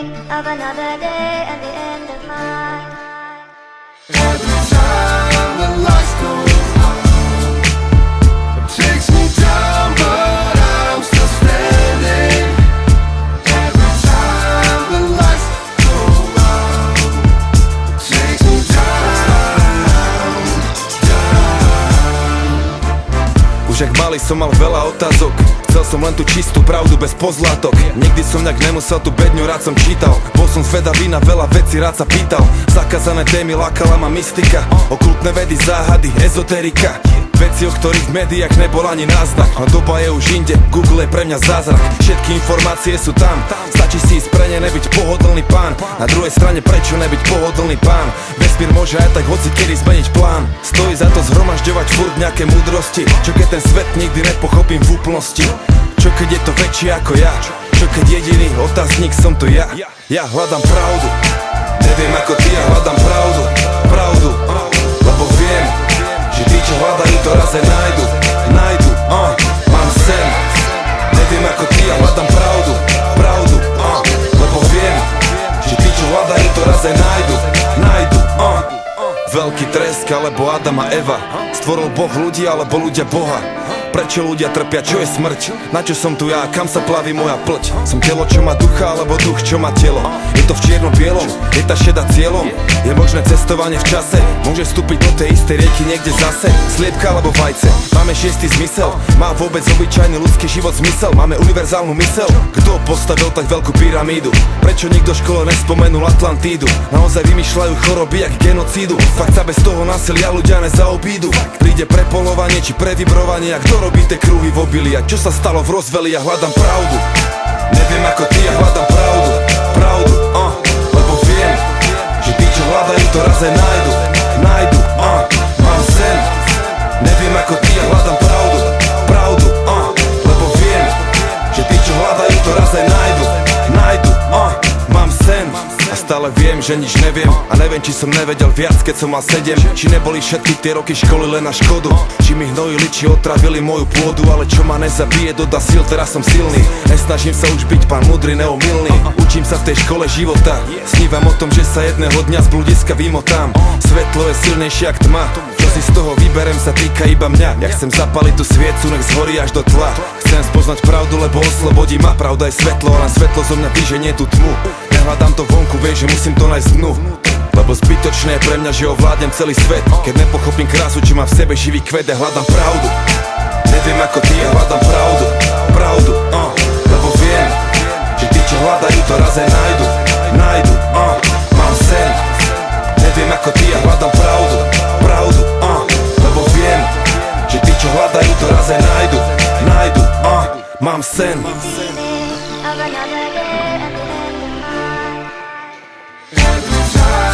beginning of another day and the end of mine. Every time the lights go out, it takes me down, but I'm still standing. Every time the lights go out, it takes me down, down. Už jak malý som mal veľa otázok, chcel som len tú čistú pravdu bez pozlátok. Nikdy som nejak nemusel tú bedňu, rád som čítal. Bol som zvedavý na veľa vecí, rád sa pýtal. Zakázané témy, lákala ma mystika, okultné vedy, záhady, ezoterika. Veci, o ktorých v médiách nebol ani náznak. No doba je už inde, Google je pre mňa zázrak. Všetky informácie sú tam, stačí si ísť pre ne, nebyť pohodlný pán. Na druhej strane prečo nebyť pohodlný pán? Vesmír môže aj tak hoci kedy zmeniť plán. Stojí za to zhromažďovať furt nejaké múdrosti. Čo keď ten svet nikdy nepochopím v úplnosti? Čo keď je to väčšie ako ja? Čo keď jediný otáznik som to ja? Ja hľadám pravdu, neviem ako ty, ja hľadám pravdu. Pravdu, lebo viem, že tí, čo hľadajú, to raz aj nájdu. Mám sen, neviem ako ty, ja hľadám pravdu. Pravdu, lebo viem, že tí, čo hľadajú, to raz aj nájdu. Veľký tresk alebo Adam a Eva. Stvoril Boh ľudí alebo ľudia Boha? Prečo ľudia trpia, čo je smrť? Na čo som tu ja, kam sa plaví moja plť? Som telo, čo má ducha, alebo duch, čo má telo? Je to v čierno-bielom, je tá šeda cieľom? Je možné cestovanie v čase? Môže vstúpiť do tej istej rieky niekde zase? Sliepka alebo vajce? Máme šiestý zmysel? Má vôbec obyčajný ľudský život zmysel? Máme univerzálnu mysel? Kto postavil tak veľkú pyramídu? Prečo nikto v škole nespomenul Atlantídu? Naozaj vymýšľajú choroby jak genocídu? Fakt sa bez toho násilia ľudia nezaobídu? Príde prepolovanie či previbrovanie? A kto robí tie kruhy v obili? A čo sa stalo v Roswelli? Ja hľadám pravdu. Neviem ako ty, ja hľadám pravdu. Pravdu, lebo viem, že tí, čo hľadajú, to raz aj nájdu. Mám sen. Neviem ako ty, ja hľadám pravdu. Pravdu, lebo viem, že tí, čo hľadajú, to raz aj nájdu. Mám sen. A stále viem, že nič neviem. A neviem, či som nevedel viac, keď som mal 7. Či neboli všetky tie roky školy len na škodu. Či mi hnojili, či otravili moju pôdu. Ale čo ma nezabije, dodá sil, teraz som silný. Nesnažím sa už byť pán mudrý, neomylný. Učím sa v tej škole života. Snívam o tom, že sa jedného dňa z bludiska vymotám. Svetlo je silnejšie jak tma. Čo si z toho vyberem, sa týka iba mňa. Ja chcem zapaliť tú sviecu, nech zhorí až do tla. Chcem spoznať pravdu, lebo oslobodí ma. Pravda je svetlo, len svetlo zo mňa vyženie tú tmu. Nehľadám to vonku, vieš, že musím to nájsť dnu. Lebo zbytočné je pre mňa, že ovládnem celý svet. Keď nepochopím krásu, čo má v sebe živý kvet, ja hľadám pravdu. Neviem ako ty, ja hľadám pravdu. Pravdu, lebo viem, že tí, čo hľadajú, to raz aj nájdu. Mám sen. Neviem ako ty, ja hľadám pravdu. Pravdu, lebo viem, že tí, čo hľadajú, to raz aj nájdu. Mám sen. Beginning of another day and the end of mine. Every time